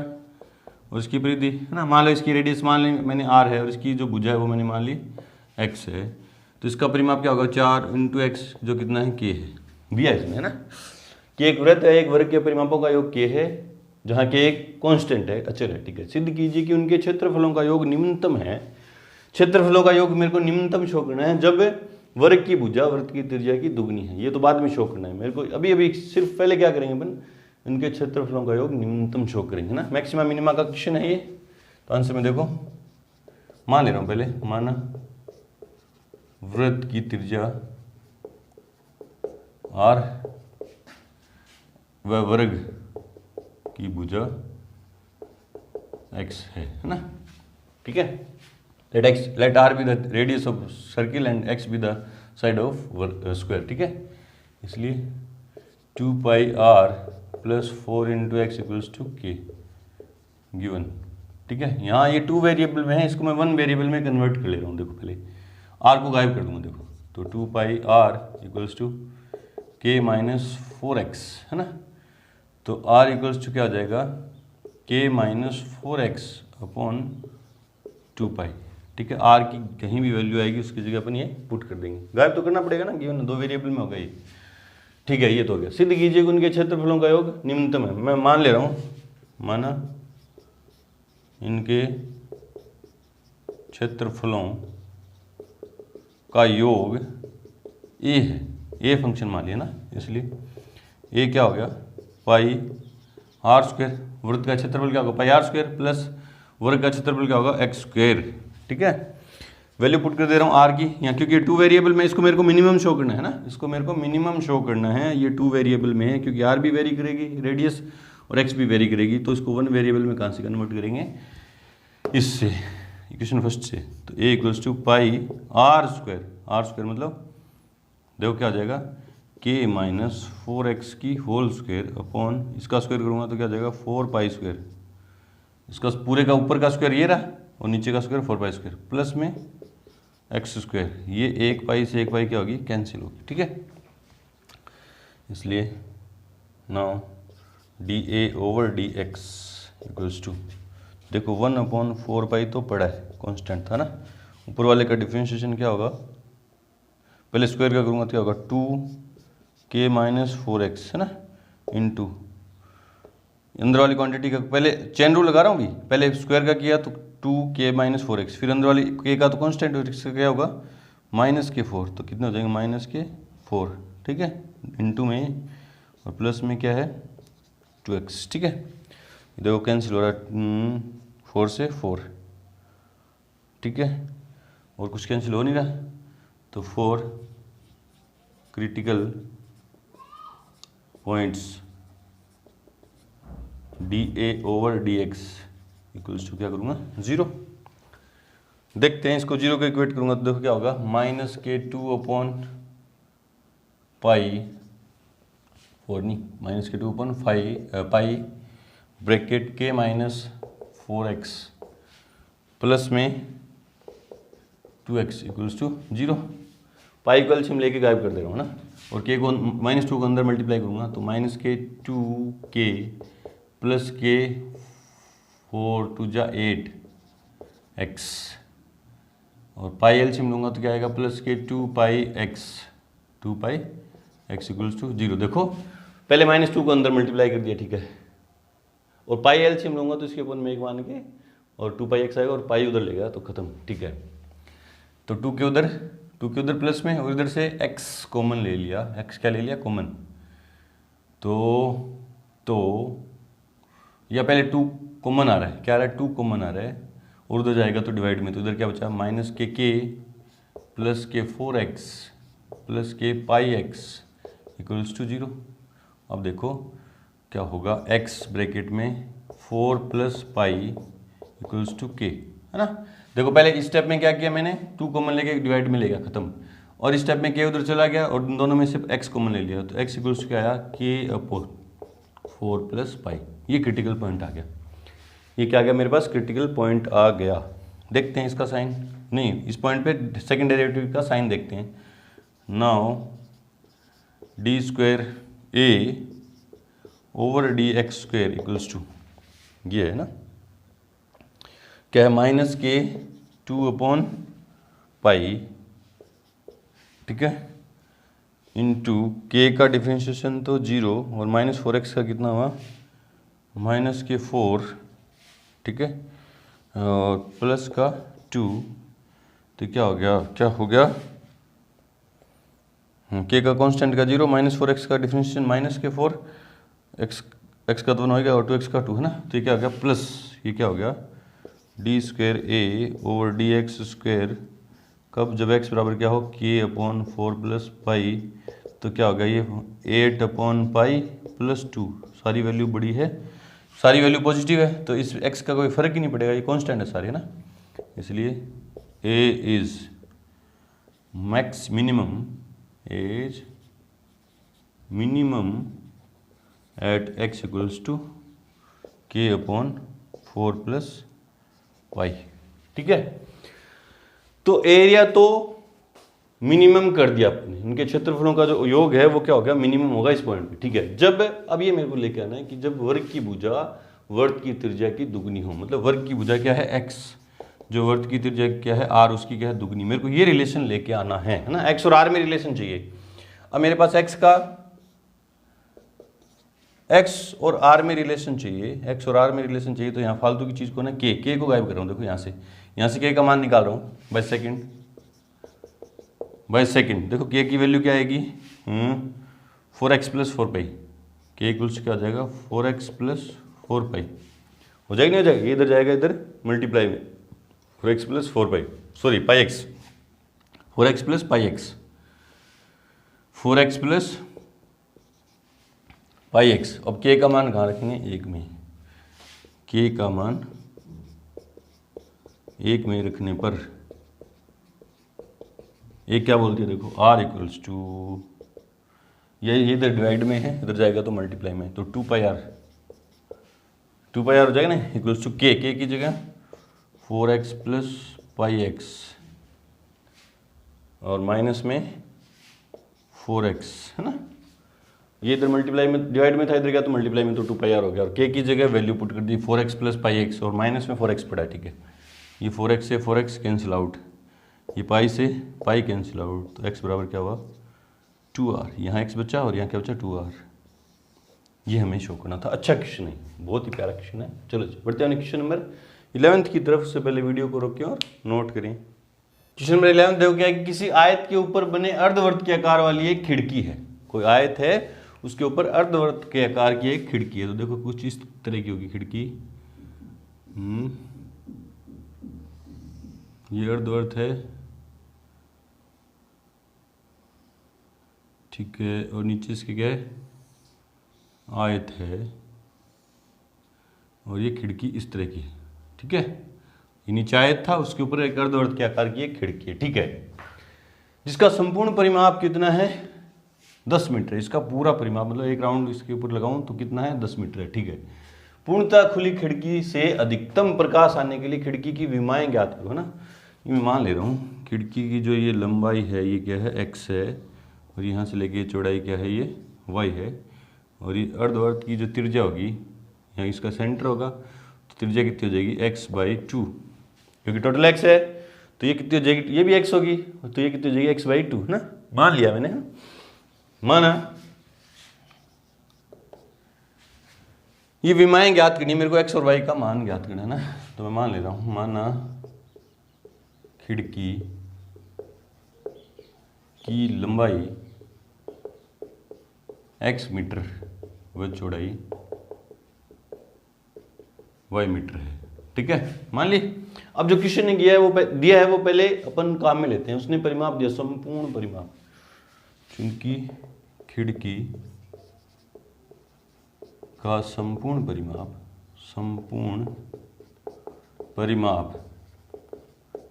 और इसकी परिधि है ना, मान लो इसकी रेडियस मान ली मैंने r है और इसकी जो भुजा है वो मैंने मान ली x है, तो इसका परिमाप क्या होगा 4 × x, जो कितना है K है, दिया इसमें, है ना, कि एक वृत्त है, एक वर्ग के परिमापों का योग K है, जहाँ K एक कांस्टेंट है, अचर है, ठीक है। सिद्ध कीजिए कि उनके क्षेत्रफलों का योग निम्नतम है। क्षेत्रफलों का योग मेरे को निम्नतम शो करना है जब वर्ग की भुजा वृत्त की त्रिज्या की दुगनी है, ये तो बाद में शो करना है मेरे को। अभी सिर्फ पहले क्या करेंगे अपन, इनके क्षेत्रफलों का योग निम्नतम शो करेंगे ना। मैक्सिमा मिनिमा का क्वेश्चन है ये, तो आंसर में देखो मान ले रहा हूँ, पहले माना वृत्त की त्रिज्या r वह वर्ग की भुजा x है ना। ठीक है, let r be the radius of circle and x be the side of square। ठीक है, इसलिए 2 pi r plus 4 into X equals to के गिवन। ठीक है, यहाँ ये 2 वेरिएबल में है, इसको मैं 1 वेरिएबल में कन्वर्ट कर ले रहा हूँ। देखो पहले r को गायब कर दूंगा। देखो तो 2 पाई r इक्वल्स टू के माइनस 4x है ना। तो r इक्वल्स टू क्या हो जाएगा, के माइनस 4x अपॉन 2 पाई। ठीक है, r की कहीं भी वैल्यू आएगी उसकी जगह अपन ये पुट कर देंगे। गायब तो करना पड़ेगा ना, गिवन 2 वेरिएबल में होगा ये। ठीक है, ये तो हो गया। सिद्ध कीजिए कि उनके क्षेत्रफलों का योग निम्नतम है। मैं मान ले रहा हूँ, माना इनके क्षेत्रफलों का योग ए है। ए फंक्शन मान लिया ना, इसलिए ए क्या हो गया, पाई आर स्क्वायर। वृत्त का क्षेत्रफल क्या होगा, पाई आर स्क्वायर प्लस वर्ग का क्षेत्रफल क्या होगा, एक्स स्क्वायर। ठीक है, वैल्यू पुट कर दे रहा हूँ आर की यहाँ, क्योंकि 2 वेरिएबल में इसको मेरे को मिनिमम शो करना है ना, इसको मेरे को मिनिमम शो करना है। ये 2 वेरिएबल में है क्योंकि आर भी वेरी करेगी रेडियस और एक्स भी वेरी करेगी, तो इसको 1 वेरिएबल में कहाँ से कन्वर्ट करेंगे, इससे इक्वेशन फर्स्ट से। तो a equals to pi r square. R square मतलब देखो क्या हो जाएगा, के माइनस 4x की होल स्क्वायर अपॉन इसका स्क्वायर करूँगा तो क्या हो जाएगा 4 पाई स्क्वायर। इसका पूरे का ऊपर का स्क्वायर ये रहा और नीचे का स्क्वायर 4 पाई स्क्वायर प्लस में एक्स स्क्वायर। ये 1 पाई से 1 पाई क्या होगी, कैंसिल होगी। ठीक है, इसलिए now D A over D X equals to, देखो 1 अपॉन 4 पाई तो पड़ा है, कांस्टेंट था ना। ऊपर वाले का डिफरेंशिएशन क्या होगा, पहले स्क्वायर का करूँगा तो क्या होगा 2 के माइनस 4x है ना, इंटू अंदर वाली क्वांटिटी का पहले चेन रूल लगा रहा हूँ भी, पहले स्क्वायर का किया तो 2 के माइनस 4x, फिर अंदर वाली के का तो कांस्टेंट है, इसका क्या होगा माइनस के 4, तो कितने हो जाएंगे माइनस के 4। ठीक है, इंटू में और प्लस में क्या है 2x। ठीक है, देखो कैंसिल हो रहा है 4 से 4। ठीक है, और कुछ कैंसिल हो नहीं रहा, तो 4 critical points D A over D X equals to क्या करूँगा 0। देखते हैं इसको 0 को इक्वेट करूँगा तो देखो क्या होगा, माइनस के 2 अपॉन पाई 4 नहीं, माइनस के 2 अपॉन पाई ब्रैकेट के माइनस 4x प्लस में 2x इक्वल्स टू 0। पाई को एलसीएम लेके गायब कर दे रहा हूँ ना, और के को माइनस 2 को अंदर मल्टीप्लाई करूँगा तो माइनस के 2k प्लस के 4 2 जा 8x, और पाई एलसीएम लूँगा तो क्या आएगा प्लस के 2 पाई x इक्वल्स टू 0। देखो पहले माइनस 2 को अंदर मल्टीप्लाई कर दिया। ठीक है, और पाई एलसीएम लूँगा तो इसके अपन में एक मान के और 2 पाई x आएगा और पाई उधर लेगा तो खत्म। ठीक है, तो 2 के उधर प्लस में और इधर से x कॉमन ले लिया, x क्या ले लिया कॉमन, तो या पहले 2 कॉमन आ रहा है, क्या आ रहा है 2 कॉमन आ रहा है और उधर जाएगा तो डिवाइड में, तो इधर क्या बचा माइनस के प्लस के 4x प्लस के पाई x इक्वल्स टू 0। अब देखो क्या होगा, x ब्रैकेट में 4 plus pi equals to k है ना। देखो पहले इस स्टेप में क्या किया मैंने, 2 कॉमन लेके डिवाइड में ले गया खत्म, और इस स्टेप में k उधर चला गया और दोनों में सिर्फ x कॉमन ले लिया, तो x इक्वल्स टू क्या आया k अपॉन 4 प्लस पाई। ये क्रिटिकल पॉइंट आ गया। ये क्या आ गया मेरे पास, क्रिटिकल पॉइंट आ गया। देखते हैं इसका साइन, नहीं इस पॉइंट पे सेकंड डेरिवेटिव का साइन देखते हैं। Now D square A over D x square equals to, ये है ना, क्या है माइनस के 2 अपॉन पाई। ठीक है, इंटू के का डिफरेंशिएशन तो 0 और माइनस 4x का कितना हुआ माइनस के 4। ठीक है, और प्लस का 2, तो क्या हो गया के का कांस्टेंट का 0 माइनस 4x का डिफरेंशिएशन माइनस के 4, x का तो 1 हो गया और 2x का 2 है ना, तो ये क्या हो गया प्लस, ये क्या हो गया D square A over D x square, कब जब x बराबर क्या हो k अपॉन 4 प्लस पाई, तो क्या हो गया ये 8 अपॉन पाई प्लस 2, सारी वैल्यू बड़ी है, सारी वैल्यू पॉजिटिव है, तो इस x का कोई फर्क ही नहीं पड़ेगा, ये कांस्टेंट है सारे, है ना। इसलिए a is max minimum at x equals to k/4 + y। ठीक है, तो एरिया तो मिनिमम कर दिया आपने, इनके क्षेत्रफलों का जो योग है वो क्या होगा, मिनिमम होगा इस पॉइंट पे। ठीक है, जब अब ये मेरे को लेके आना है कि जब वर्ग की भुजा वर्त की त्रिज्या की दुगनी हो, मतलब वर्ग की भुजा क्या है x, जो वर्त की त्रिज्या क्या है r, उसकी क्या है दुगनी, मेरे को ये रिलेशन लेके आना है ना, x और r में रिलेशन चाहिए। अब मेरे पास x और r में रिलेशन चाहिए, x और r में रिलेशन चाहिए, तो यहाँ फालतू की चीज को ना k को गायब कर रहा हूँ। देखो यहाँ से k का मान निकाल रहा हूँ बाय सेकेंड। देखो k की वैल्यू क्या आएगी, 4x + 4π, k इक्वल्स क्या हो जाएगा 4x + 4π, हो जाएगी नहीं हो जाएगा, इधर जाएगा इधर मल्टीप्लाई में 4x + 4π, sorry πx, 4x + πx, 4x + πx। अब k का मान कहाँ रखेंगे, 1 में, k का मान 1 में रखने पर एक क्या बोलती है, देखो r इक्वल्स टू, ये इधर डिवाइड में है, इधर जाएगा तो मल्टीप्लाई में, तो 2πr हो जाएगा ना, इक्वल्स टू k की जगह 4x + πx और माइनस में 4x, है ना। ये इधर मल्टीप्लाई में डिवाइड में था, इधर गया तो मल्टीप्लाई में, तो 2πr हो गया, और k की जगह वैल्यू पुट कर दी 4x + πx और माइनस में 4x पड़ा। ठीक है, ये 4x से 4x कैंसिल आउट, ये पाई से पाई कैंसिल आउट, तो x बराबर क्या हुआ 2r, यहाँ x बचा और यहाँ क्या बचा 2r। ये हमें शो करना था। अच्छा क्वेश्चन है, बहुत ही प्यारा क्वेश्चन है। चलो बढ़ते हैं क्वेश्चन नंबर 11 की तरफ। से पहले वीडियो को रोकें और नोट करें। क्वेश्चन नंबर 11 देखो क्या है कि किसी आयत के ऊपर बने अर्धवर्त के आकार वाली एक खिड़की है। कोई आयत है, उसके ऊपर अर्धवर्त के आकार की एक खिड़की है। तो देखो कुछ इस तरह की होगी खिड़की, ये अर्धवर्त है, ठीक है, और नीचे इसके क्या है आयत है, और ये खिड़की इस तरह की है। ठीक है, ये नीचे आयत था, उसके ऊपर एक अर्धवर्त के आकार की एक खिड़की है। ठीक है, जिसका संपूर्ण परिमाप कितना है 10 मीटर। इसका पूरा परिमाप मतलब एक राउंड इसके ऊपर लगाऊं तो कितना है 10 मीटर है। ठीक है, पूर्णतः खुली खिड़की से अधिकतम प्रकाश आने के लिए खिड़की की विमाएं ज्ञात करो ना। ये मैं मान ले रहा हूँ खिड़की की जो ये लंबाई है ये क्या है x है, और यहाँ से लेके चौड़ाई क्या है ये y है, और ये अर्धवर्त की जो त्रिज्या होगी यहाँ इसका सेंटर होगा, तो त्रिज्या कितनी हो जाएगी x/2, क्योंकि टोटल x है तो ये कितनी हो जाएगी, ये भी x होगी, तो ये कितनी हो जाएगी x/2, है ना। मान लिया मैंने, माना। ये विमाएं ज्ञात करनी है मेरे को, x और y का मान ज्ञात करना है ना, तो मैं मान ले रहा हूँ। माना खिड़की की लंबाई x मीटर व चौड़ाई y मीटर है। ठीक है, मान ली। अब जो क्वेश्चन ने दिया है वो पहले अपन काम में लेते हैं। उसने परिमाप दिया संपूर्ण परिमाप, चूंकि खिड़की का संपूर्ण परिमाप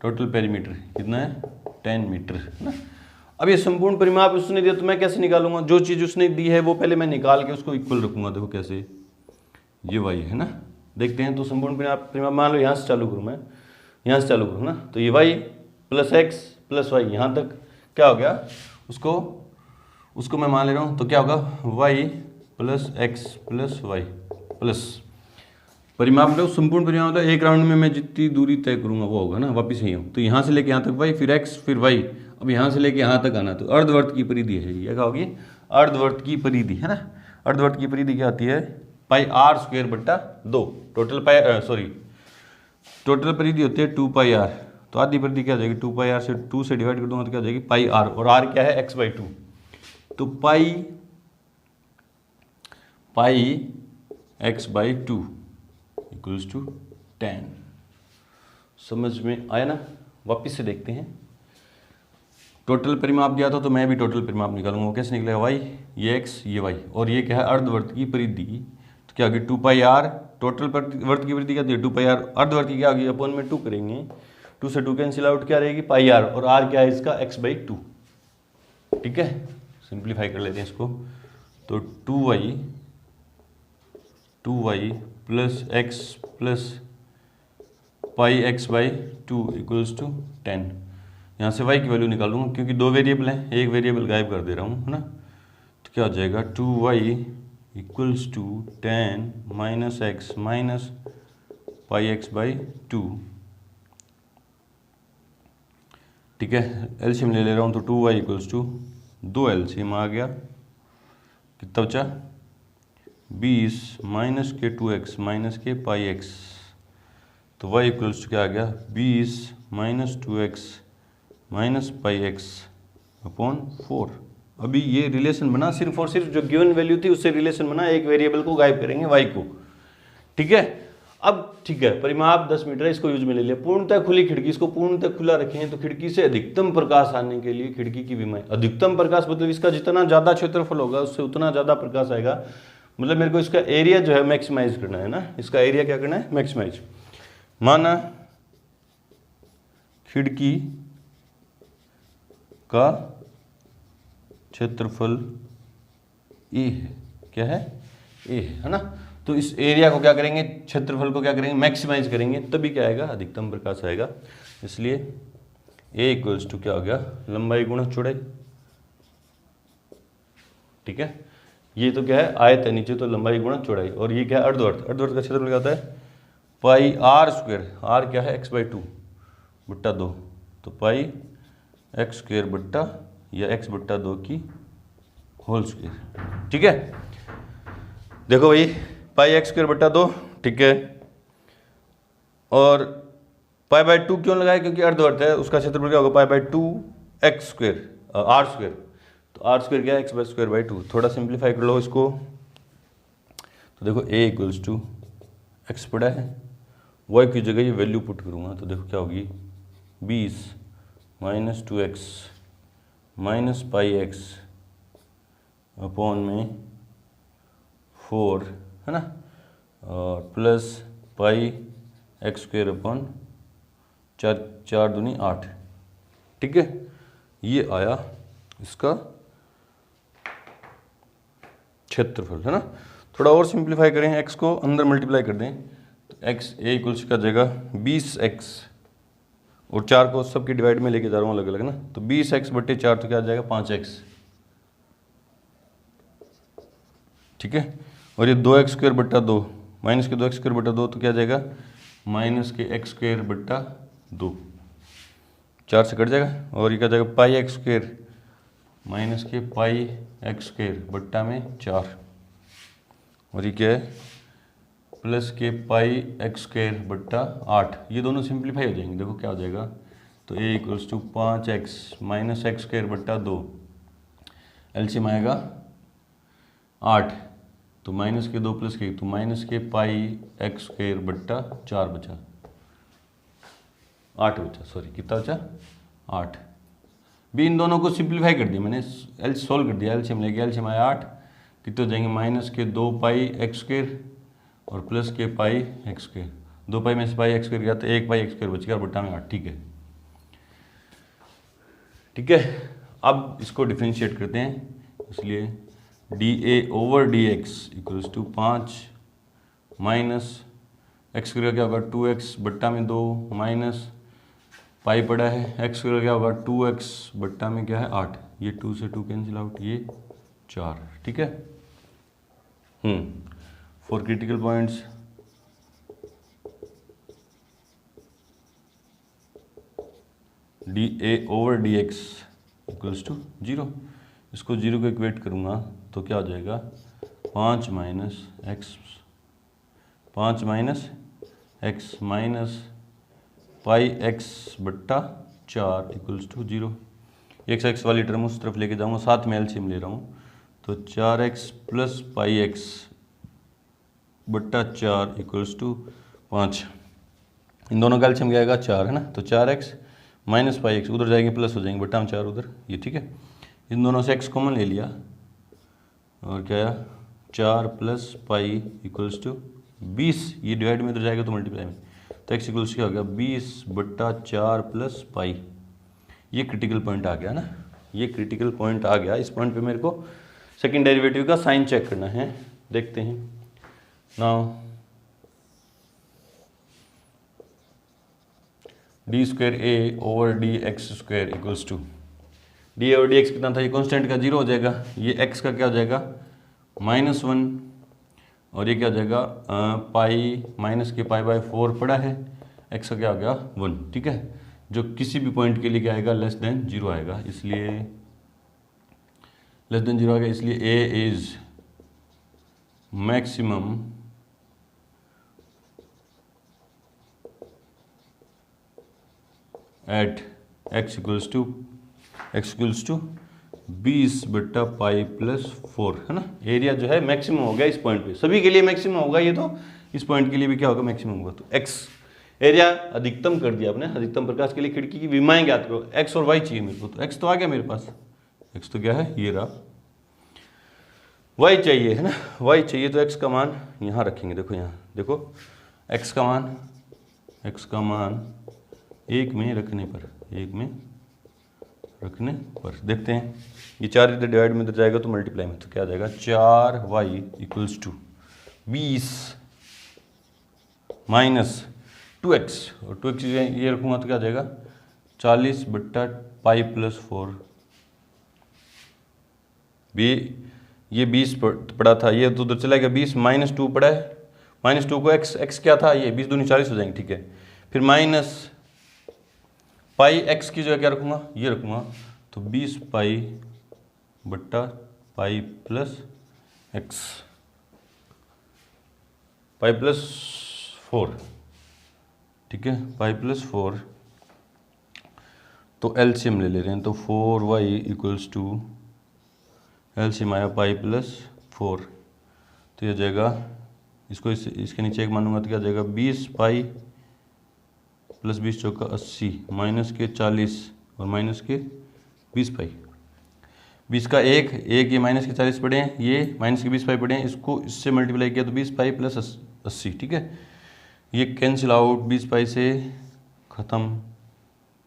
टोटल पेरीमीटर कितना है 10 मीटर, है ना। अब ये संपूर्ण परिमाप उसने दिया तो मैं कैसे निकालूंगा, जो चीज़ उसने दी है वो पहले मैं निकाल के उसको इक्वल रखूंगा। देखो कैसे, ये y है ना, देखते हैं। तो संपूर्ण परिमाप मान लो यहाँ से चालू करूँ मैं, यहाँ से चालू करूँ ना, तो ये y + x + y यहाँ तक क्या हो गया, उसको मैं मान ले रहा हूँ, तो क्या होगा y + x + y प्लस परिमाप मतलब संपूर्ण परिमाप मतलब एक राउंड में मैं जितनी दूरी तय करूंगा वो होगा ना, वापिस यहीं तो यहाँ से लेके यहाँ तक y, फिर x, फिर y, अब यहाँ से लेके यहाँ तक आना, तो अर्धवर्त की परिधि है ये, क्या होगी अर्धवर्त की परिधि, है ना। अर्धवर्त की परिधि क्या आती है πr²/2, टोटल परिधि होती है 2πr, तो आधी परिधि क्या हो जाएगी 2πr से 2 से डिवाइड कर दूंगा तो क्या हो जाएगी πr, और r क्या है x/2, तो πx/2 इक्वल्स टू 10। समझ में आया ना। वापिस से देखते हैं, टोटल परिमाप दिया था तो मैं भी टोटल परिमाप निकालूंगा। वो कैसे निकलेगा, वाई, ये एक्स, ये वाई, और ये क्या है, अर्धवर्त की परिधि। तो क्या होगी, 2πr, टोटल वर्त की परिधि क्या होती है 2πr, अर्धवर्त की क्या होगी, अपन में 2 करेंगे, 2 से 2 कैंसिल आउट, क्या रहेगी πr, और r क्या है इसका x/2। ठीक है, सिंप्लीफाई कर लेते हैं इसको। तो 2y plus x plus πx/2 equals to 10। यहाँ से y की वैल्यू निकालूंगा क्योंकि 2 वेरिएबल हैं, एक वेरिएबल गायब कर दे रहा हूँ, है ना। तो क्या हो जाएगा, 2y equals to 10 minus x minus πx/2। ठीक है, एलसीएम ले रहा हूँ, तो 2y इक्वल्स टू 2 एलसीएम आ गया, कितना बचा 20 माइनस के 2x माइनस के πx। तो y इक्वल्स टू क्या आ गया, 20 minus 2x minus πx upon 4। अभी ये रिलेशन बना, सिर्फ और सिर्फ जो गिवन वैल्यू थी उससे रिलेशन बना, एक वेरिएबल को गायब करेंगे y को। ठीक है, अब ठीक है, परिमाप 10 मीटर है, इसको यूज में ले लिया। पूर्णतः खुली खिड़की, इसको पूर्णतः खुला रखें तो खिड़की से अधिकतम प्रकाश आने के लिए खिड़की की विमाएं, अधिकतम प्रकाश मतलब इसका जितना ज्यादा क्षेत्रफल होगा उससे उतना ज्यादा प्रकाश आएगा। मतलब मेरे को इसका एरिया जो है मैक्सिमाइज करना है ना, इसका एरिया क्या करना है, मैक्सिमाइज। माना खिड़की का क्षेत्रफल ए है, क्या है, ए है ना। तो इस एरिया को क्या करेंगे, क्षेत्रफल को क्या करेंगे, मैक्सिमाइज करेंगे, तभी क्या आएगा, अधिकतम प्रकाश आएगा। इसलिए ए इक्वल्स टू क्या हो गया, लंबाई गुणा चौड़ाई। ठीक है, ये तो क्या है, आयत है नीचे, तो लंबाई गुणा चौड़ाई, और ये क्या है, अर्धवर्त। अर्धवर्त का क्षेत्रफल क्या होता है, पाई आर स्क्वायर, आर क्या है x/2 बट्टा 2, तो पाई x स्क्वायर बट्टा या x/2 की होल स्क्वायर। ठीक है, देखो भाई, पाई x स्क्वायर बट्टा 2, ठीक है, और π/2 क्यों लगाया, क्योंकि अर्धवर्त है, उसका क्षेत्रफल क्या होगा, π/2 x स्क्वायर r स्क्वायर, तो r स्क्वायर क्या है, x/2। थोड़ा सिंप्लीफाई कर लो इसको, तो देखो a इक्वल्स टू x पड़ा है, y की जगह ये वैल्यू पुट करूँगा, तो देखो क्या होगी, 20 minus 2x minus πx upon में 4, है ना, और प्लस πx स्क्वायर अपॉन 4 दूनी 8। ठीक है, ये आया इसका क्षेत्रफल, है ना। थोड़ा और सिंप्लीफाई करें, x को अंदर मल्टीप्लाई कर दें, तो x a इक्वल्स का जगह 20x, और 4 को सबकी डिवाइड में लेके जा रहा हूँ अलग अलग ना, तो 20x/4 तो क्या आ जाएगा, 5x। ठीक है, और ये 2x स्क्वायर बट्टा 2 माइनस के 2x स्क्वायर बट्टा 2 तो क्या आ जाएगा, माइनस के x स्क्वायर बट्टा 2, 4 से कट जाएगा, और ये क्या जाएगा, πx स्क्वायर माइनस के πx स्क्वायर बट्टा में 4, और ये क्या है, प्लस के πx स्क्वायर बट्टा 8। ये दोनों सिंप्लीफाई हो जाएंगे, देखो क्या हो जाएगा, तो a equals to 5x minus x square बट्टा 2, एलसीएम आएगा 8, तो माइनस के 2 प्लस के, तो माइनस के πx स्क्वायर बट्टा 4 बचा, 8 बचा, सॉरी कितना बचा, 8। भी इन दोनों को सिंप्लीफाई कर दिया मैंने, एल सोल्व कर दिया, एलसीएम ले गया, एलसीएम आया 8, कितने हो जाएंगे, माइनस के 2πx स्क्वायर और प्लस के πx स्क्वायर, 2π में से πx स्क्वायर गया तो 1πx स्क्वायर बच गया, बट्टा में 8। ठीक है, ठीक है, अब इसको डिफ्रेंशिएट करते हैं, इसलिए dA/dx equals to 5 minus x square क्या होगा, 2x बट्टा में 2 माइनस पाई पड़ा है, x स्क्वायर क्या होगा, 2x बट्टा में क्या है 8, ये 2 से 2 कैंसिल आउट, ये 4। ठीक है, for critical points dA/dx equals to 0, इसको 0 को इक्वेट करूँगा तो क्या हो जाएगा, 5 माइनस x माइनस πx बट्टा 4 इक्वल्स टू 0। x वाली टर्म उस तरफ लेके जाऊँगा, साथ में एलसीएम ले रहा हूँ, तो 4x प्लस πx बट्टा 4 इक्वल्स टू 5। इन दोनों का एलसीएम क्या आएगा, 4, है ना, तो 4x माइनस पाई एक्स, उधर जाएंगे प्लस हो जाएंगे, बटा 4 उधर, ये ठीक है। इन दोनों से एक्स कॉमन ले लिया और क्या आया 4 प्लस पाई इक्वल्स टू 20, ये डिवाइड में उधर जाएगा तो मल्टीप्लाई में, तो एक्स इक्वल्स क्या हो गया 20/4 प्लस पाई। ये क्रिटिकल पॉइंट आ गया ना, ये क्रिटिकल पॉइंट आ गया। इस पॉइंट पे मेरे को सेकंड डेरिवेटिव का साइन चेक करना है, देखते हैं। Now D square A over D x square equals to, D over D X कितना था, ये कॉन्स्टेंट का 0 हो जाएगा, ये एक्स का क्या हो जाएगा -1, और ये क्या हो जाएगा पाई माइनस के पाई बाय 4 पड़ा है, एक्स का क्या हो गया 1, ठीक है। जो किसी भी पॉइंट के लिए क्या आएगा लेस देन 0 आएगा, इसलिए लेस देन 0 आएगा, इसलिए a is maximum at x equals to 20/पाई प्लस 4, है ना। एरिया जो है मैक्सिमम हो गया इस पॉइंट पे, सभी के लिए मैक्सिमम होगा ये, तो इस पॉइंट के लिए भी क्या होगा मैक्सिमम होगा। तो एक्स एरिया अधिकतम कर दिया आपने, अधिकतम प्रकाश के लिए खिड़की की विमाएं ज्ञात करो। एक्स और वाई चाहिए मेरे को, तो एक्स तो आ गया मेरे पास, एक्स तो क्या है ये रहा। वाई चाहिए है ना, वाई चाहिए, तो एक्स का मान यहाँ रखेंगे, देखो यहाँ देखो एक्स का मान 1 में रखने पर, देखते हैं ये 4 इधर डिवाइड में इधर जाएगा तो मल्टीप्लाई में, तो क्या आ जाएगा 4y equals to 20 minus 2x, और 2x ये रखूँगा तो क्या आ जाएगा 40/पाई प्लस 4। ये 20 पड़ा था, ये तो उधर चला गया 20, -2 पड़ा है, -2 को x क्या था, ये 20 दूनी 40 हो जाएंगे, ठीक है। फिर माइनस पाई एक्स की जगह क्या रखूँगा, ये रखूँगा, तो 20/पाई प्लस एक्स, पाई प्लस 4, ठीक है, पाई प्लस 4। तो एलसीएम ले ले रहे हैं, तो 4y इक्वल्स टू एलसीएम आया पाई प्लस 4, तो ये जाएगा, इसको इसके नीचे एक मानूंगा तो क्या जाएगा 20 पाई प्लस 20 चौका 80 माइनस के 40 और माइनस के 20 पाई, 20 का एक ये माइनस के 40 पड़े हैं, ये माइनस के 20 पाई पड़े हैं, इसको इससे मल्टीप्लाई किया तो 20 पाई प्लस 80, ठीक है। ये कैंसिल आउट, 20 पाई से ख़त्म,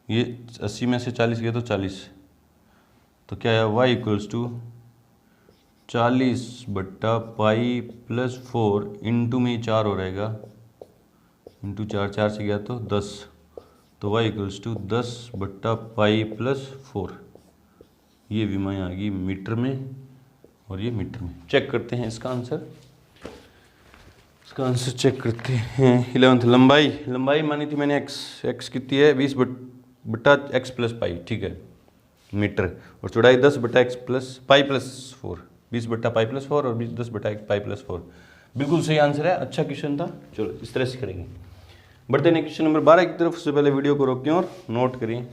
ये 80 में से 40 गया तो 40, तो क्या है y इक्वल्स टू 40/पाई प्लस 4 इंटू में 4 हो रहेगा, इंटू 4 से गया तो 10, तो y इक्वल्स टू 10/पाई प्लस 4। ये विमाएं आ गई मीटर में और ये मीटर में। चेक करते हैं इसका आंसर, चेक करते हैं। 11th लंबाई मानी थी मैंने x कितनी है 20/x प्लस पाई, ठीक है मीटर, और चौड़ाई 10/x प्लस पाई प्लस 4, 20/पाई प्लस 4 और 10/पाई प्लस 4। बिल्कुल सही आंसर है, अच्छा क्वेश्चन था। चलो इस तरह से करेंगे। बढ़ते हैं क्वेश्चन नंबर 12 की तरफ। उससे पहले वीडियो को रोकें और नोट करें।